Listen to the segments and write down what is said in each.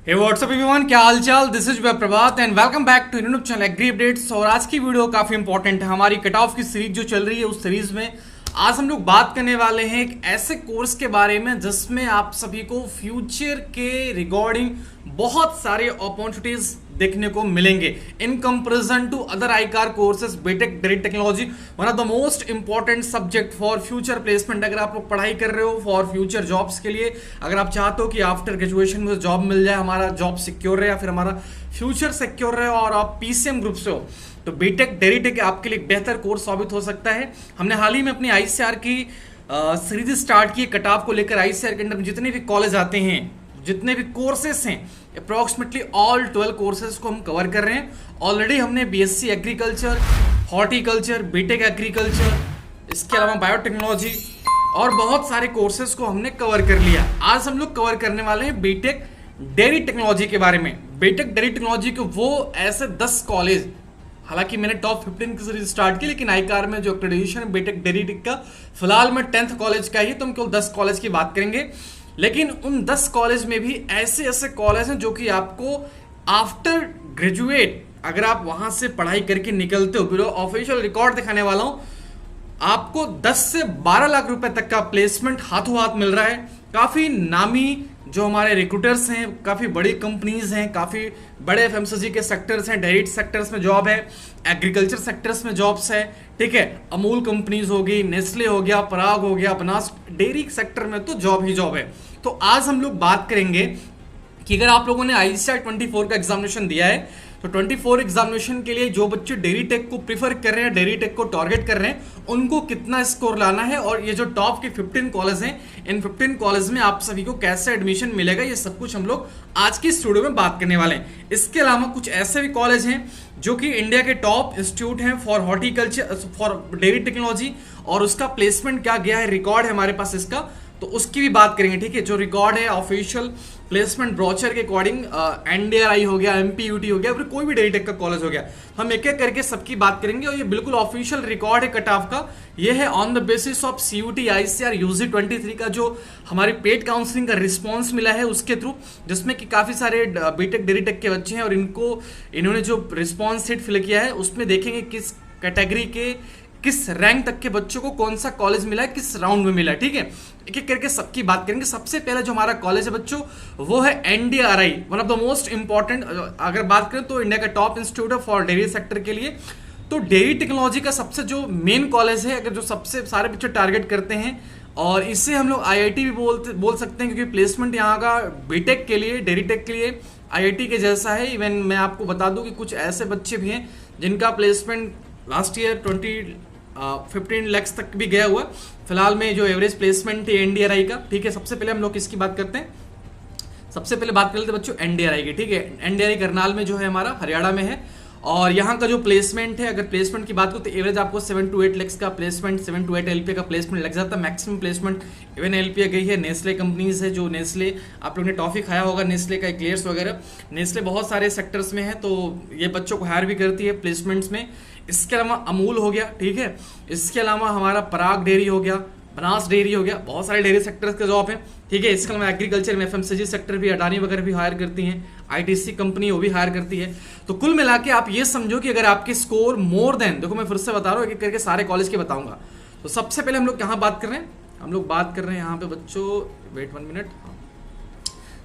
हे WhatsApp everyone, क्या हाल चाल। This is Prabhat and welcome back to YouTube channel agri updates. और आज की वीडियो काफी इंपॉर्टेंट है। हमारी कट ऑफ की सीरीज जो चल रही है उस सीरीज में आज हम लोग बात करने वाले हैं एक ऐसे कोर्स के बारे में जिसमें आप सभी को फ्यूचर के रिगार्डिंग बहुत सारे अपॉर्चुनिटीज देखने को मिलेंगे in comparison to other ICAR courses. BTech direct technology one of the most important subject for future placement. अगर आप लोग पढ़ाई कर रहे हो फॉर फ्यूचर जॉब्स के लिए, अगर आप चाहते हो कि आफ्टर ग्रेजुएशन में जॉब मिल जाए, हमारा जॉब सिक्योर रहे या फिर हमारा फ्यूचर सिक्योर रहे और आप पीसीएम ग्रुप से हो, तो बीटेक डायरेक्ट आपके लिए एक बेहतर कोर्स साबित हो सकता है। हमने हाल ही में अपनी आईसीआर की सीरीज स्टार्ट की कट ऑफ को लेकर। आईसीआर के अंदर जितने भी कॉलेज आते हैं, जितने भी कोर्सेस हैं, अप्रॉक्सीमेटली ऑल 12 कोर्सेज को हम कवर कर रहे हैं। ऑलरेडी हमने BSc agriculture, horticulture, BTech agriculture, इसके अलावा बायोटेक्नोलॉजी और बहुत सारे कोर्सेज को हमने कवर कर लिया। आज हम लोग कवर करने वाले हैं बीटेक डेयरी टेक्नोलॉजी के बारे में। बीटेक डेयरी टेक्नोलॉजी के वो ऐसे 10 कॉलेज, हालांकि मैंने टॉप 15 की सीरीज स्टार्ट की, लेकिन आईकार में जो एक्रेडिटेशन है बीटेक डेयरी का फिलहाल में 10th कॉलेज का ही, तो हम केवल 10 कॉलेज की बात करेंगे। लेकिन उन 10 कॉलेज में भी ऐसे ऐसे कॉलेज हैं जो कि आपको आफ्टर ग्रेजुएट अगर आप वहां से पढ़ाई करके निकलते हो, बिलो ऑफिशियल रिकॉर्ड दिखाने वाला हूं, आपको 10 से 12 लाख रुपए तक का प्लेसमेंट हाथों हाथ मिल रहा है। काफी नामी जो हमारे रिक्रूटर्स हैं, काफी बड़ी कंपनीज हैं, काफी बड़े एफएमसीजी के सेक्टर्स हैं, डेयरी सेक्टर्स में जॉब है, एग्रीकल्चर सेक्टर्स में जॉब्स है, ठीक है। अमूल कंपनीज होगी, नेस्ले हो गया, पराग हो गया, बनास डेयरी सेक्टर में तो जॉब ही जॉब है। तो आज हम लोग बात करेंगे कि अगर आप लोगों ने आईसीआर 24 का एग्जामिनेशन दिया है तो 24 एग्जामिनेशन के लिए जो बच्चे डेयरी टेक को प्रीफर कर रहे हैं, डेयरी टेक को टारगेट कर रहे हैं, उनको कितना स्कोर लाना है और ये जो टॉप के 15 कॉलेज हैं, इन 15 कॉलेज में आप सभी को कैसे एडमिशन मिलेगा, ये सब कुछ हम लोग आज की स्टूडियो में बात करने वाले हैं। इसके अलावा कुछ ऐसे भी कॉलेज हैं जो कि इंडिया के टॉप इंस्टीट्यूट हैं for horticulture, for dairy technology, और उसका प्लेसमेंट क्या गया है, रिकॉर्ड है हमारे पास इसका, तो उसकी भी बात करेंगे, ठीक है। जो रिकॉर्ड है ऑफिशियल प्लेसमेंट ब्रोचर के अकॉर्डिंग, एनडीआरआई हो गया, एमपीयूटी हो गया, फिर कोई भी डेयरी टेक का कॉलेज हो गया, हम एक एक करके सबकी बात करेंगे। और ये बिल्कुल ऑफिशियल रिकॉर्ड है कट ऑफ का, ये है on the basis of CUET ICAR UG 23 का जो हमारी पेड काउंसलिंग का रिस्पॉन्स मिला है उसके थ्रू, जिसमें कि काफी सारे बीटेक डेयरी टेक के बच्चे हैं और इन्होंने जो रिस्पॉन्स शीट फिल किया है उसमें देखेंगे किस कैटेगरी के, किस रैंक तक के बच्चों को कौन सा कॉलेज मिला है, किस राउंड में मिला है, ठीक है। एक एक करके सबकी बात करेंगे। सबसे पहले जो हमारा कॉलेज है बच्चों वो है NDRI, one of the most important, अगर बात करें तो इंडिया का टॉप इंस्टीट्यूट है फॉर डेयरी सेक्टर के लिए। तो डेयरी टेक्नोलॉजी का सबसे जो मेन कॉलेज है, अगर जो सबसे सारे बच्चे टारगेट करते हैं, और इससे हम लोग आईआईटी भी बोल सकते हैं, क्योंकि प्लेसमेंट यहाँ का बीटेक के लिए, डेयरी टेक के लिए आईआईटी के जैसा है। इवन मैं आपको बता दूं कि कुछ ऐसे बच्चे भी हैं जिनका प्लेसमेंट लास्ट ईयर 15 लाख तक भी गया हुआ। फिलहाल में जो एवरेज प्लेसमेंट है एनडीआरआई का, ठीक है। सबसे पहले हम लोग किसकी बात करते हैं, सबसे पहले बात कर लेते हैं बच्चों एनडीआरआई की, ठीक है। एनडीआरआई करनाल में जो है हमारा, हरियाणा में है, और यहाँ का जो प्लेसमेंट है, अगर प्लेसमेंट की बात करो तो एवरेज आपको 7 to 8 लाख का प्लेसमेंट, 7 to 8 एलपीए का प्लेसमेंट लग जाता है। मैक्सिमम प्लेसमेंट इवन एलपीए गई है। नेस्ले कंपनीज है, जो नेस्ले, आप लोगों ने टॉफी खाया होगा नेस्ले का, एक्लेयर्स वगैरह, नेस्ले बहुत सारे सेक्टर्स में है, तो ये बच्चों को हायर भी करती है प्लेसमेंट्स में। इसके अलावा अमूल हो गया, ठीक है। इसके अलावा हमारा पराग डेयरी हो गया, बनास डेयरी हो गया, बहुत सारे डेयरी सेक्टर्स के जॉब है, ठीक है। इसके अलावा एग्रीकल्चर में एफएमसीजी सेक्टर भी, अडानी वगैरह भी हायर करती हैं, आईटीसी कंपनी वो भी हायर करती है। तो कुल मिला के आप ये समझो कि अगर आपके स्कोर मोर देन, देखो मैं फिर से बता रहा हूँ, एक एक करके सारे कॉलेज के बताऊंगा। तो सबसे पहले हम लोग कहाँ बात कर रहे हैं, हम लोग बात कर रहे हैं यहाँ पे बच्चों, वेट 1 मिनट,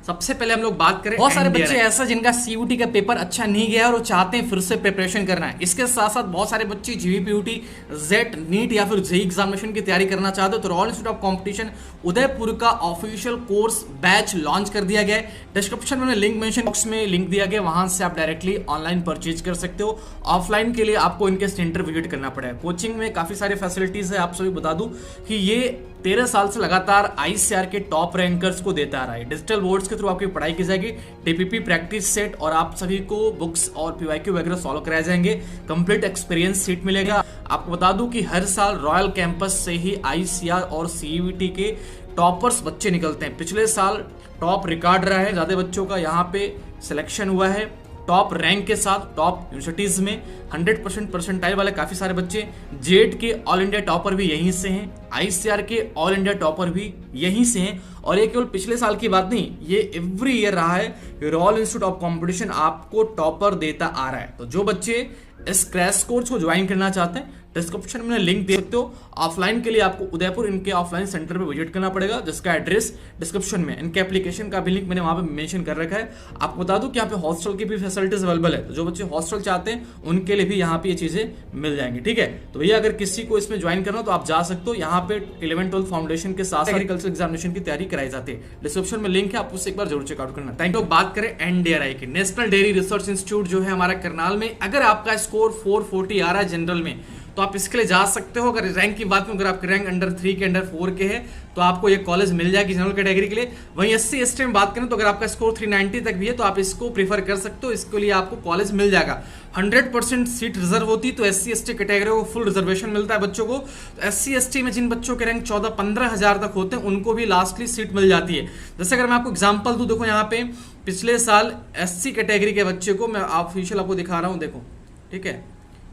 सबसे पहले हम लोग बात करें, बहुत सारे बच्चे ऐसा जिनका सीयूटी का पेपर अच्छा नहीं गया और वो चाहते हैं फिर से प्रिपरेशन करना है। इसके साथ साथ बहुत सारे बच्चे जीवीपीयूटी, जेट, नीट या फिर जेई एग्जामिनेशन की तैयारी करना चाहते हो, तो royal institute of competition Udaipur का ऑफिशियल कोर्स बैच लॉन्च कर दिया गया है। डिस्क्रिप्शन में लिंक मेंशन बॉक्स में लिंक दिया गया, वहां से आप डायरेक्टली ऑनलाइन परचेज कर सकते हो। ऑफलाइन के लिए आपको इनके सेंटर विजिट करना पड़ेगा। कोचिंग में काफी सारे फैसिलिटीज है। आप सभी बता दूं कि ये 13 साल से लगातार आईसीआर के टॉप रैंकर्स को देता आ रहा है। डिजिटल बोर्ड्स के थ्रू आपकी पढ़ाई की जाएगी, टीपीपी प्रैक्टिस सेट, और आप सभी को बुक्स और पीवाईक्यू वगैरह सॉल्व कराए जाएंगे। कंप्लीट एक्सपीरियंस सीट मिलेगा। आपको बता दूं कि हर साल रॉयल कैंपस से ही आईसीआर और सीयूईटी के टॉपर्स बच्चे निकलते हैं। पिछले साल टॉप रिकॉर्ड रहा है, ज्यादा बच्चों का यहाँ पे सिलेक्शन हुआ है। टॉप रैंक के साथ टॉप यूनिवर्सिटीज में 100% परसेंटाइल वाले काफी सारे बच्चे, जेट के ऑल इंडिया टॉपर भी यहीं से हैं, आईसीआर के ऑल इंडिया टॉपर भी यहीं से हैं। और ये केवल पिछले साल की बात नहीं, ये एवरी ईयर रहा है। रॉयल इंस्टीट्यूट ऑफ कॉम्पिटिशन आपको टॉपर देता आ रहा है। तो जो बच्चे इस क्रैश कोर्स को ज्वाइन करना चाहते हैं, डिस्क्रिप्शन में लिंक दे सकते हो। ऑफलाइन के लिए आपको उदयपुर इनके ऑफलाइन सेंटर पे विजिट करना पड़ेगा, जिसका एड्रेस डिस्क्रिप्शन में, इनके एप्लीकेशन का भी लिंक मैंने वहां पे मेंशन कर रखा है। आपको बता दूं कि यहाँ पे हॉस्टल की भी फैसिलिटीज अवेलेबल है, तो जो बच्चे हॉस्टल चाहते हैं उनके लिए भी यहाँ पे ये चीजें मिल जाएंगी। ठीक है, तो भैया अगर किसी को इसमें ज्वाइन करना हो तो आप जा सकते हो। यहाँ पे 11-12 फाउंडेशन के साथ एग्रीकल्चर एग्जामिनेशन की तैयारी कराई जाती है। डिस्क्रिप्शन में लिंक है, आप उससे एक बार जरूर चेकआउट करना। Thank you. बात करें एनडीआरआई की, नेशनल डेयरी रिसर्च इंस्टीट्यूट जो है हमारा करनाल में, अगर आपका स्कोर 440 आ रहा है जनरल में तो आप इसके लिए जा सकते हो। अगर रैंक की बात करूं, अगर आपके रैंक अंडर 3 के अंडर 4 के है तो आपको ये कॉलेज मिल जाएगी जनरल कैटेगरी के लिए। वहीं SC ST में बात करें तो अगर आपका स्कोर 390 तक भी है तो आप इसको प्रीफर कर सकते हो, इसके लिए आपको कॉलेज मिल जाएगा। 100% सीट रिजर्व होती, तो SC ST कैटेगरी को फुल रिजर्वेशन मिलता है बच्चों को। SC ST में जिन बच्चों के रैंक 14-15 हजार तक होते हैं उनको भी लास्टली सीट मिल जाती है। जैसे अगर मैं आपको एग्जाम्पल दूं, देखो यहाँ पे पिछले साल SC कैटेगरी के बच्चे को मैं ऑफिशियल आपको दिखा रहा हूँ, देखो ठीक है,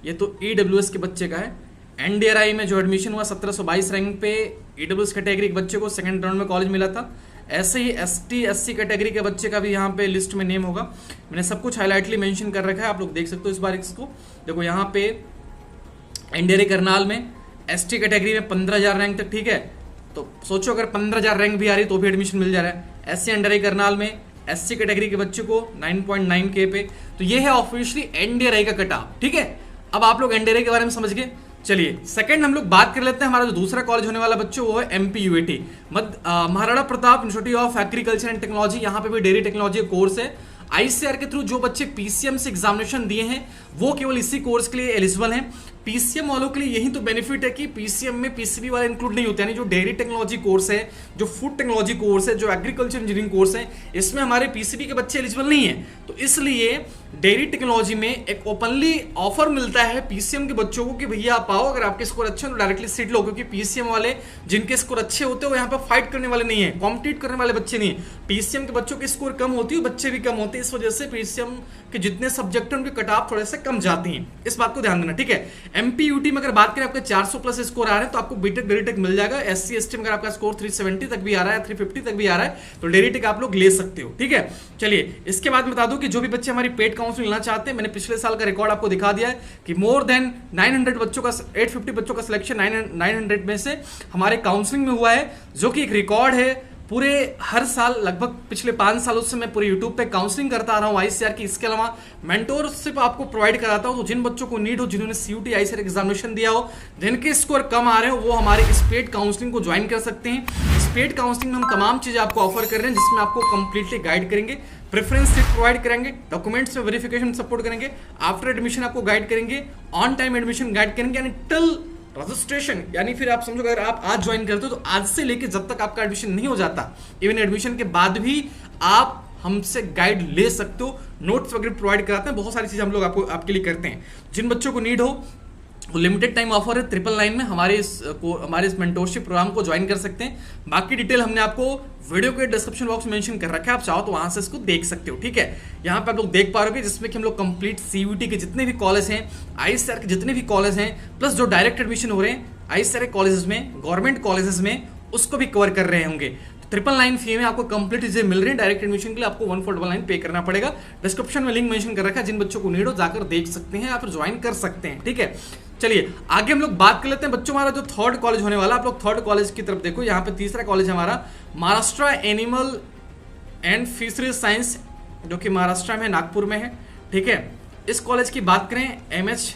ये तो EWS के बच्चे का है। एनडीआरआई में जो एडमिशन हुआ 1722 रैंक पे EWS कैटेगरी के बच्चे को सेकंड राउंड में कॉलेज मिला था। ऐसे ही ST SC कैटेगरी के बच्चे का भी यहाँ पे लिस्ट में नेम होगा। मैंने सब कुछ हाईलाइटली मेंशन कर रखा है, आप लोग देख सकते हो इस बार इसको। देखो यहाँ पे एनडीआरआई करनाल में ST कैटेगरी में 15,000 रैंक तक, ठीक है, तो सोचो अगर 15,000 रैंक भी आ रही तो भी एडमिशन मिल जा रहा है। SC एनडीआरआई करनाल में SC कैटेगरी के बच्चे को 9.9 के पे, तो ये है ऑफिशियली एनडीआरआई का कट ऑफ। ठीक है, अब आप लोग एनडीआरआई के बारे में समझ गए। चलिए सेकंड हम लोग बात कर लेते हैं, हमारा जो दूसरा कॉलेज होने वाला बच्चों वो है MPUAT, Maharana Pratap institute of agriculture and technology. यहाँ पे भी डेयरी टेक्नोलॉजी कोर्स है। आईसीआर के थ्रू जो बच्चे पीसीएम से एग्जामिनेशन दिए हैं वो केवल इसी कोर्स के लिए एलिजिबल हैं। पीसीएम वालों के लिए यही तो बेनिफिट है कि पीसीएम में पीसीबी वाले इंक्लूड नहीं होते, यानी जो डेयरी टेक्नोलॉजी कोर्स है, जो फूड टेक्नोलॉजी कोर्स है, जो एग्रीकल्चर इंजीनियरिंग कोर्स है, इसमें हमारे पीसीबी के बच्चे एलिजिबल नहीं है। तो इसलिए डेयरी टेक्नोलॉजी में एक ओपनली ऑफर मिलता है पीसीएम के बच्चों को कि भैया आप आओ, अगर आपके स्कोर अच्छे हैं तो डायरेक्टली सीट लो, क्योंकि पीसीएम वाले जिनके स्कोर अच्छे होते हैं वो यहाँ पर फाइट करने वाले नहीं है, कॉम्पिटिट करने वाले बच्चे नहीं है। पीसीएम के बच्चों के स्कोर कम होती है, बच्चे भी कम होते हैं, इस वजह से पीसीएम के जितने सब्जेक्ट हैं उनके कट ऑफ थोड़े से कम जाती हैं, इस बात को ध्यान देना। ठीक है, एमपीयूटी में अगर बात करें आपके 400 प्लस स्कोर आ रहे हैं तो आपको बीटेक डेयरी टेक मिल जाएगा। एससी एसटी में अगर आपका स्कोर 370 तक भी आ रहा है, 350 तक भी आ रहा है तो डेयरी टेक आप लोग ले सकते हो। ठीक है, चलिए इसके बाद बता दूं कि जो भी बच्चे हमारी पेड काउंसलिंग लेना चाहते हैं, मैंने पिछले साल का रिकॉर्ड आपको दिखा दिया है कि मोर देन 900 बच्चों का 850 बच्चों का सिलेक्शन 900 में से हमारे काउंसलिंग में हुआ है, जो कि एक रिकॉर्ड है। पूरे हर साल लगभग पिछले 5 सालों से मैं पूरे यूट्यूब पे काउंसलिंग करता आ रहा हूँ आईसीआर की। इसके अलावा मेंटोरशिप आपको प्रोवाइड कराता हूँ, तो जिन बच्चों को नीड हो, जिन्होंने सीयूटी आईसीआर एग्जामिनेशन दिया हो, जिनके स्कोर कम आ रहे हो, वो हमारे इस पेड काउंसलिंग को ज्वाइन कर सकते हैं। इस पेड काउंसलिंग में हम तमाम चीजें आपको ऑफर कर रहे हैं, जिसमें आपको कंप्लीटली गाइड करेंगे, प्रेफरेंस सीट प्रोवाइड करेंगे, डॉक्यूमेंट्स में वेरिफिकेशन सपोर्ट करेंगे, आफ्टर एडमिशन आपको गाइड करेंगे, ऑन टाइम एडमिशन गाइड करेंगे, यानी टिल रजिस्ट्रेशन, यानी फिर आप समझो अगर आप आज ज्वाइन करते हो तो आज से लेके जब तक आपका एडमिशन नहीं हो जाता, इवन एडमिशन के बाद भी आप हमसे गाइड ले सकते हो। नोट्स वगैरह प्रोवाइड कराते हैं, बहुत सारी चीजें हम लोग आपके लिए करते हैं। जिन बच्चों को नीड हो, लिमिटेड टाइम ऑफर है 999 में, हमारे इस मेंटोरशिप प्रोग्राम को ज्वाइन कर सकते हैं। बाकी डिटेल हमने आपको वीडियो के डिस्क्रिप्शन बॉक्स में मेंशन कर रखा है, आप चाहो तो वहां से इसको देख सकते हो। ठीक है, यहाँ पे आप लोग देख पा रहे हो जिसमें कि हम लोग कंप्लीट सीयूटी के जितने भी कॉलेज हैं, आईसीआर के जितने भी कॉलेज हैं, प्लस जो डायरेक्ट एडमिशन हो रहे हैं आईसीआर के कॉलेजेस में, गवर्नमेंट कॉलेजेस में, उसको भी कवर कर रहे होंगे। 999 फी में आपको कंप्लीट चीजें मिल रही है। डायरेक्ट एडमिशन के लिए आपको 1499 पे करना पड़ेगा। डिस्क्रिप्शन में लिंक मेंशन कर रखा है, जिन बच्चों को नीड हो जाकर देख सकते हैं या फिर ज्वाइन कर सकते हैं। ठीक है, चलिए आगे हम लोग बात कर लेते हैं बच्चों। हमारा जो थर्ड कॉलेज होने वाला, आप लोग थर्ड कॉलेज की तरफ देखो। यहाँ पे तीसरा कॉलेज हमारा Maharashtra animal and fisheries science, जो कि महाराष्ट्र में नागपुर में है। ठीक है, इस कॉलेज की बात करें MH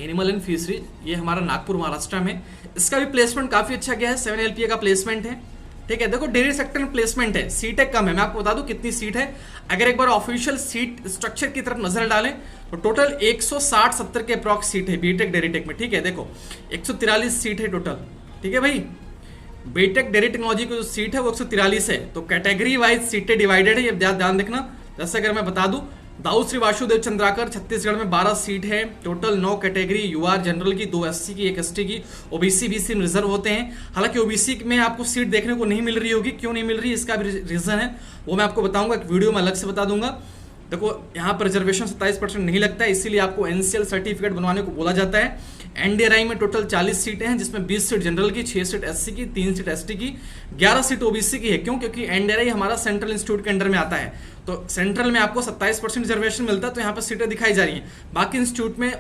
एनिमल एंड फिशरीज, ये हमारा नागपुर महाराष्ट्र में। इसका भी प्लेसमेंट काफी अच्छा गया है, 7 LPA का प्लेसमेंट है। ठीक है, देखो डेयरी सेक्टर में प्लेसमेंट है, सीटें कम है। मैं आपको बता दूं कितनी सीट है। अगर एक बार ऑफिशियल सीट स्ट्रक्चर की तरफ नजर डालें तो टोटल 160-70 के अप्रॉक्स सीट है बीटेक डेयरी टेक में। ठीक है, देखो 143 सीट है टोटल। ठीक है भाई, बीटेक डेयरी टेक्नोलॉजी की जो सीट है वो 143 है। तो कैटेगरी वाइज सीटें डिवाइडेड है, ये ध्यान देखना। जैसे अगर मैं बता दूं, दाऊद श्री वासुदेव चंद्राकर छत्तीसगढ़ में 12 सीट है, टोटल 9 कैटेगरी, यूआर जनरल की, 2 SC की, 1 ST की, ओबीसी BC में रिजर्व होते हैं। हालांकि ओबीसी में आपको सीट देखने को नहीं मिल रही होगी, क्यों नहीं मिल रही इसका भी रीजन है, वो मैं आपको बताऊंगा, एक वीडियो में अलग से बता दूंगा। देखो यहाँ पर रिजर्वेशन 27% नहीं लगता है, इसीलिए आपको एनसीएल सर्टिफिकेट बनवाने को बोला जाता है। एनडीआरआई में टोटल 40 सीटें हैं, जिसमें 20 सीट जनरल की, 6 सीट एससी की, 3 सीट एसटी की, 11 सीट ओबीसी की है। क्यों? क्योंकि एनडीआरआई हमारा सेंट्रल इंस्टीट्यूट के अंडर में आता है, तो सेंट्रल में आपको 27% रिजर्वेशन मिलता है, तो यहाँ पर सीटें दिखाई जा रही हैं। बाकी इंस्टीट्यूट में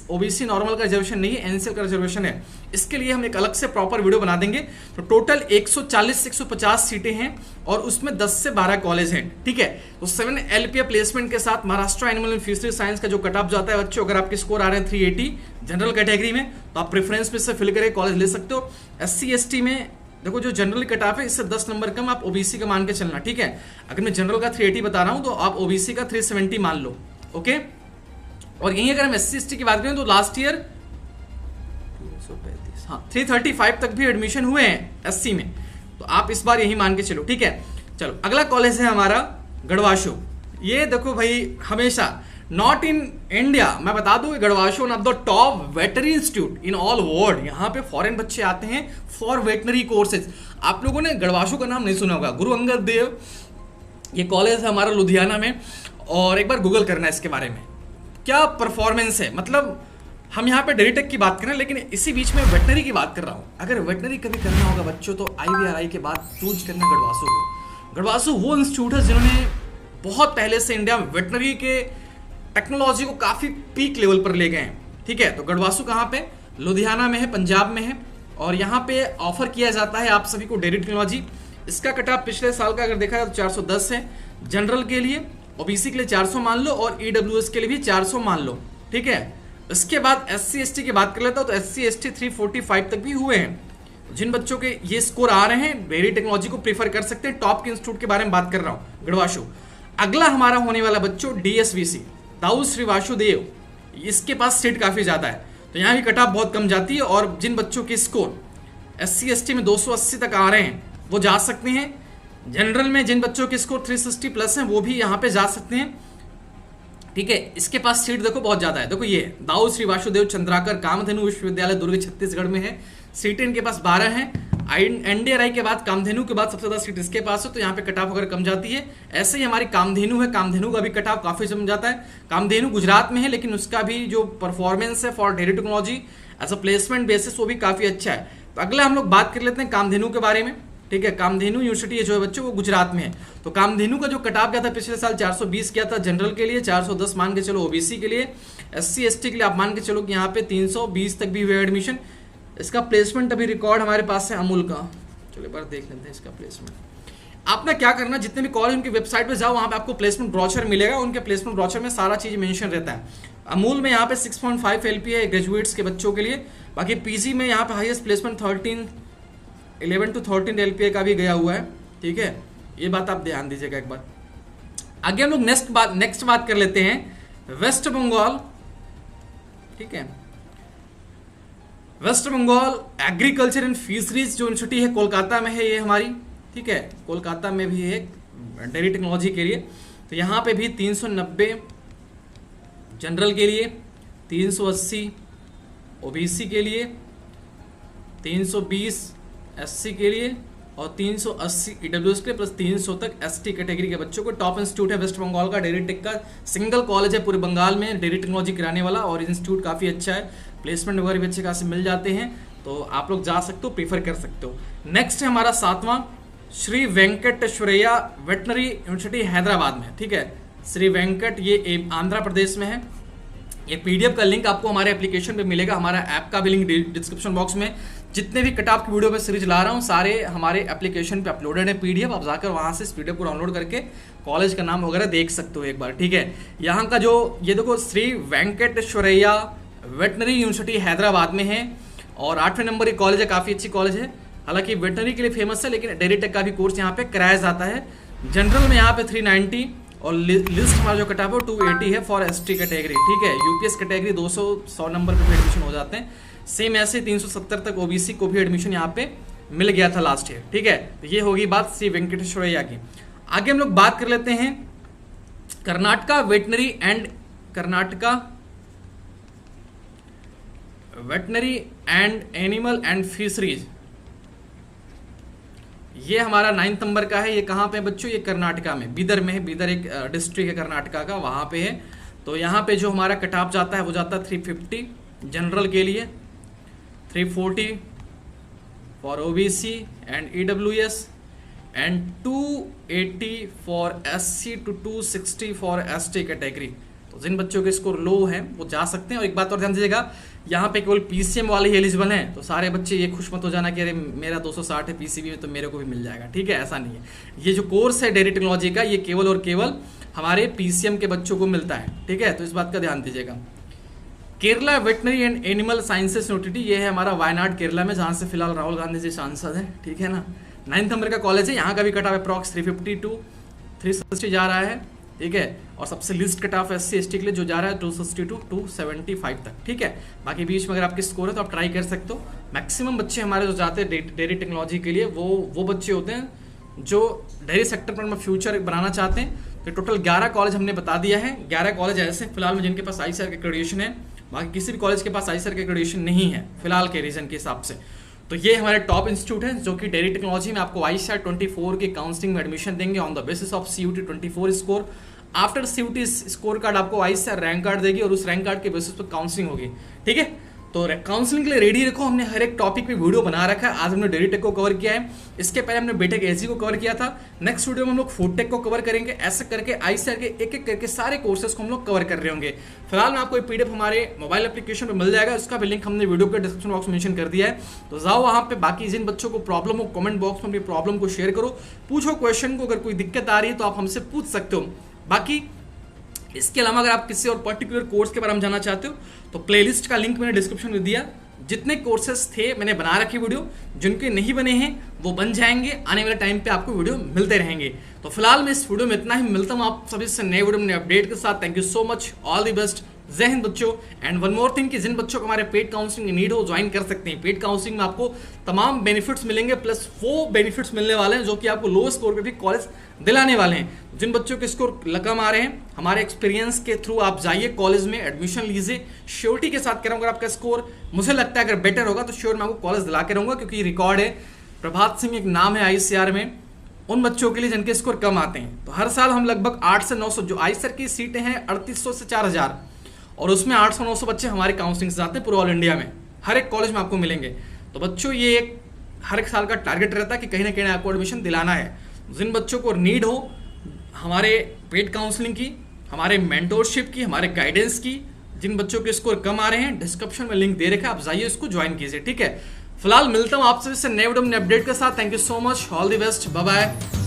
ओबीसी नॉर्मल का रिजर्वेशन नहीं है, एनसीएल का रिजर्वेशन है। इसके लिए हम एक अलग से प्रॉपर वीडियो बना देंगे। तो टोटल 140 से 150 सीटें हैं और उसमें 10 से 12 कॉलेज हैं, ठीक है। तो 7 एलपीए प्लेसमेंट के साथ Maharashtra animal and fishery science का जो कट ऑफ जाता है बच्चों, अगर आपके स्कोर आ रहे हैं 380 जनरल कैटेगरी में, तो आप प्रेफरेंस में से फिल करके कॉलेज ले सकते हो। एससी एसटी में देखो जो जनरल कट ऑफ है इससे 10 नंबर कम, आप ओबीसी का मान के चलना, ठीक है। अगर मैं जनरल का 380 बता रहा हूं तो आप ओबीसी का 370 मान लो, ओके। और यही अगर हम एससी एसटी की बात करें तो लास्ट ईयर 335 तक भी एडमिशन हुए हैं एससी में, तो आप इस बार यही मान के चलो, ठीक है। चलो अगला कॉलेज है हमारा गढ़वाशु। ये देखो भाई हमेशा नॉट इन इंडिया, मैं बता दूं GADVASU one of the top veterinary institute in all world. यहाँ पे फॉरेन बच्चे आते हैं फॉर वेटनरी कोर्सेज। आप लोगों ने गढ़वाशु का नाम नहीं सुना होगा, गुरु अंगद देव ये कॉलेज है हमारा लुधियाना में, और एक बार गूगल करना है इसके बारे में, क्या परफॉर्मेंस है। मतलब हम यहाँ पे डेरीटेक की बात करें, लेकिन इसी बीच में वेटनरी की बात कर रहा हूँ। अगर वेटनरी कभी करना होगा बच्चों तो IVRI के बाद चूज करना गढ़वासु को। गढ़वासु वो इंस्टीट्यूट है जिन्होंने बहुत पहले से इंडिया में वेटनरी के टेक्नोलॉजी को काफी पीक लेवल पर ले गए हैं, ठीक है। तो गढ़वासु कहाँ पे? लुधियाना में है, पंजाब में है, और यहाँ पे ऑफर किया जाता है आप सभी को डेयरी टेक्नोलॉजी। इसका कट ऑफ पिछले साल का अगर देखा जाए तो 410 है जनरल के लिए, ओबीसी के लिए 400 मान लो, और ईडब्ल्यूएस के लिए भी 400 मान लो, ठीक है। इसके बाद एससी एसटी की बात कर लेता हूं तो एससी एसटी 345 तक भी हुए हैं। जिन बच्चों के ये स्कोर आ रहे हैं डेयरी टेक्नोलॉजी को प्रीफर कर सकते हैं। टॉप के इंस्टीट्यूट के बारे में बात कर रहा हूं गढ़वाशु। अगला हमारा होने वाला बच्चों डीएसवीसी दाऊद श्री वासुदेव, इसके पास सीट काफी ज्यादा है, तो यहाँ भी कट ऑफ बहुत कम जाती है। और जिन बच्चों के स्कोर एससी एसटी में 280 तक आ रहे हैं वो जा सकते हैं। जनरल में जिन बच्चों के स्कोर 360 प्लस हैं वो भी यहाँ पे जा सकते हैं, ठीक है। इसके पास सीट देखो बहुत ज्यादा है। देखो ये दाऊद श्री वासुदेव चंद्राकर कामधेनु विश्वविद्यालय दुर्ग छत्तीसगढ़ में है, सीटें इनके पास 12 हैं। एनडीआरआई के बाद कामधेनु के बाद सबसे ज्यादा सीट इसके पास है, तो यहाँ पे कट ऑफ अगर कम जाती है। ऐसे ही हमारी कामधेनु है, कामधेनु का भी कट ऑफ काफी जम जाता है। कामधेनु गुजरात में है, लेकिन उसका भी जो परफॉर्मेंस है for dairy technology as a placement basis वो भी काफी अच्छा है। तो अगला हम लोग बात कर लेते हैं कामधेनु के बारे में, ठीक है। कामधेनु यूनिवर्सिटी जो है बच्चों वो गुजरात में है। तो कामधेनु का जो कट ऑफ गया था पिछले साल 420 किया था जनरल के लिए, 410 मान के चलो ओबीसी के लिए, एससी एसटी के लिए आप मान के चलो कि यहाँ पे 320 तक भी हुए एडमिशन। इसका प्लेसमेंट अभी रिकॉर्ड हमारे पास है अमूल का, चलो एक बार देख लेते हैं इसका प्लेसमेंट। आपने क्या करना, जितने भी कॉलेज उनकी वेबसाइट पे जाओ, वहाँ पे आपको प्लेसमेंट ब्रोचर मिलेगा। उनके प्लेसमेंट ब्रोचर में सारा चीज मेंशन रहता है। अमूल में यहाँ पे 6.5 एलपी है ग्रेजुएट्स के बच्चों के लिए। बाकी पीजी में यहाँ पे हाईएस्ट प्लेसमेंट 11 to 13 एलपीए का भी गया हुआ है, ठीक है। ये बात आप ध्यान दीजिएगा एक बार। आगे हम लोग नेक्स्ट बात कर लेते हैं वेस्ट बंगाल, ठीक है। West Bengal agriculture and fisheries जो यूनिवर्सिटी है कोलकाता में है ये हमारी, ठीक है। कोलकाता में भी है डेयरी टेक्नोलॉजी के लिए। तो यहाँ पे भी 390 जनरल के लिए, 380 ओबीसी के लिए, 320 एससी के लिए, और 380 ईडब्ल्यूएस के लिए, प्लस 300 तक एसटी कैटेगरी के बच्चों को। टॉप इंस्टीट्यूट है वेस्ट बंगाल का, डेयरी टेक का सिंगल कॉलेज है पूरे बंगाल में डेयरी टेक्नोलॉजी कराने वाला, और इंस्टीट्यूट काफ़ी अच्छा है, प्लेसमेंट वगैरह भी अच्छे खासे मिल जाते हैं, तो आप लोग जा सकते हो, प्रीफर कर सकते हो। नेक्स्ट है हमारा 7वां श्री वेंकटेश्वरैया वेटनरी यूनिवर्सिटी हैदराबाद में, ठीक है। श्री वेंकट ये आंध्र प्रदेश में है। ये पीडीएफ का लिंक आपको हमारे एप्लीकेशन पे मिलेगा, हमारा ऐप का भी लिंक डिस्क्रिप्शन बॉक्स में। जितने भी कट ऑफ की वीडियो में सीरीज ला रहा हूँ सारे हमारे एप्लीकेशन पे अपलोडेड है पीडीएफ। आप जाकर वहाँ से इस पीडीएफ को डाउनलोड करके कॉलेज का नाम वगैरह देख सकते हो एक बार, ठीक है। यहाँ का जो ये देखो श्री वेंकटेश्वरैया वेटनरी यूनिवर्सिटी हैदराबाद में है, और 8वें नंबर की कॉलेज है, काफ़ी अच्छी कॉलेज है। हालांकि वेटनरी के लिए फेमस है, लेकिन डेयरी टेक का भी कोर्स यहाँ पे कराया जाता है। जनरल में यहाँ पे 390, और लिस्ट हमारा जो कटा है 280 है फॉर एसटी कैटेगरी, ठीक है। यूपीएस कैटेगरी 200 नंबर पे एडमिशन हो जाते हैं। सेम ऐसे 370 तक ओबीसी को भी एडमिशन यहाँ पे मिल गया था लास्ट ईयर, ठीक है। तो ये होगी बात श्री वेंकटेश्वरैया की। आगे हम लोग बात कर लेते हैं Karnataka veterinary and animal and fisheries. ये हमारा 9th नंबर का है। ये कहाँ पे है बच्चों? ये कर्नाटका में, बीदर में है। बीदर एक डिस्ट्रिक्ट है कर्नाटका का, वहाँ पे है। तो यहाँ पे जो हमारा कट ऑफ जाता है वो जाता है 350 जनरल के लिए, 340 for OBC and EWS, and 280 for SC to 260 for ST category. तो जिन बच्चों के स्कोर लो हैं वो जा सकते हैं। और एक बात और ध्यान दीजिएगा, यहाँ पे केवल पीसीएम वाले ही एलिजिबल हैं। तो सारे बच्चे ये खुश मत हो जाना कि अरे मेरा 260 है पीसीबी में तो मेरे को भी मिल जाएगा, ठीक है, ऐसा नहीं है। ये जो कोर्स है डेयरी टेक्नोलॉजी का, ये केवल और केवल हमारे पीसीएम के बच्चों को मिलता है, ठीक है। तो इस बात का ध्यान दीजिएगा। Kerala veterinary and animal sciences university, ये है हमारा वायनाड केरला में, जहाँ से फिलहाल राहुल गांधी जी सांसद हैं, ठीक है ना। 9th नंबर का कॉलेज है। यहाँ का भी कट ऑफ अप्रॉक्स 350 टू 360 जा रहा है, ठीक है। और सबसे list cut off SC ST के लिए जो जा रहा है 260 टू 275 तक, ठीक है। बाकी बीच में अगर आपके स्कोर है तो आप ट्राई कर सकते हो। मैक्सिमम बच्चे हमारे जो जाते हैं डेयरी टेक्नोलॉजी के लिए वो बच्चे होते हैं जो डेयरी सेक्टर पर फ्यूचर बनाना चाहते हैं। तो टोटल 11 कॉलेज हमने बता दिया है। 11 कॉलेज ऐसे फिलहाल में जिनके पास आईसीआर के क्रेडिटेशन है, बाकी किसी भी कॉलेज के पास आईसीआर के क्रेडिटेशन नहीं है फिलहाल के रीजन के हिसाब से। तो ये हमारे टॉप इंस्टीट्यूट हैं जो कि डेयरी टेक्नोलॉजी में आपको आईसीआर 24 के काउंसलिंग में एडमिशन देंगे on the basis of CUT 24 score. After CUT score card आपको आईसीआर रैंक कार्ड देगी और उस रैंक कार्ड के बेसिस पर काउंसलिंग होगी, ठीक है। तो काउंसलिंग के लिए रेडी रखो। हमने हर एक टॉपिक पे वीडियो बना रखा है। आज हमने डेयरी टेक को कवर किया है, इसके पहले हमने बीटेक एजी को कवर किया था। नेक्स्ट वीडियो में हम लोग फूड टेक को कवर करेंगे। ऐसे करके आईसीआर के एक एक करके सारे कोर्सेज को हम लोग कवर कर रहे होंगे। फिलहाल में आपको एक पीडीएफ हमारे मोबाइल एप्लीकेशन पे मिल जाएगा, उसका भी लिंक हमने वीडियो के डिस्क्रिप्शन बॉक्स में मेंशन कर दिया है। तो जाओ वहाँ पे, बाकी जिन बच्चों को प्रॉब्लम हो कमेंट बॉक्स में अपनी प्रॉब्लम को शेयर करो, पूछो क्वेश्चन को। अगर कोई दिक्कत आ रही है तो आप हमसे पूछ सकते हो। बाकी इसके अलावा अगर आप किसी और पर्टिकुलर कोर्स के बारे में जानना चाहते हो तो प्लेलिस्ट का लिंक मैंने डिस्क्रिप्शन में दिया। जितने कोर्सेज थे मैंने बना रखे वीडियो, जिनके नहीं बने हैं वो बन जाएंगे। आने वाले टाइम पे आपको वीडियो मिलते रहेंगे। तो फिलहाल मैं इस वीडियो में इतना ही। मिलता हूँ आप सभी से नए वीडियो में अपडेट के साथ। Thank you so much, all the best, जय हिंद बच्चों। एंड वन मोर थिंग कि जिन बच्चों को हमारे पेड काउंसलिंग की नीड हो ज्वाइन कर सकते हैं। पेड काउंसलिंग में आपको तमाम बेनिफिट्स मिलेंगे, प्लस वो बेनिफिट्स मिलने वाले हैं जो कि आपको लो स्कोर पे भी कॉलेज दिलाने वाले हैं। जिन बच्चों के स्कोर कम आ रहे हैं, हमारे एक्सपीरियंस के थ्रू आप जाइए कॉलेज में एडमिशन लीजिए। श्योरिटी के साथ कह रहा हूँ, अगर आपका स्कोर मुझे लगता है अगर बेटर होगा तो श्योर मैं आपको कॉलेज दिला के रहूँगा, क्योंकि रिकॉर्ड है। प्रभात सिंह एक नाम है आईसीआर में उन बच्चों के लिए जिनके स्कोर कम आते हैं। तो हर साल हम लगभग 8 से 900 जो आईसीआर की सीटें हैं 3800 से 4000, और उसमें 800-900 बच्चे हमारे काउंसलिंग से जाते हैं पूरे ऑल इंडिया में। हर एक कॉलेज में आपको मिलेंगे। तो बच्चों ये एक हर एक साल का टारगेट रहता है कि कहीं ना कहीं आपको एडमिशन दिलाना है। जिन बच्चों को नीड हो हमारे पेड काउंसलिंग की, हमारे मेंटोरशिप की, हमारे गाइडेंस की, जिन बच्चों के स्कोर कम आ रहे हैं डिस्क्रिप्शन में लिंक दे रखा है, आप जाइए उसको ज्वाइन कीजिए, ठीक है। फिलहाल मिलता हूँ आपसे नए वीडियो में अपडेट के साथ। Thank you so much, all the best, bye bye.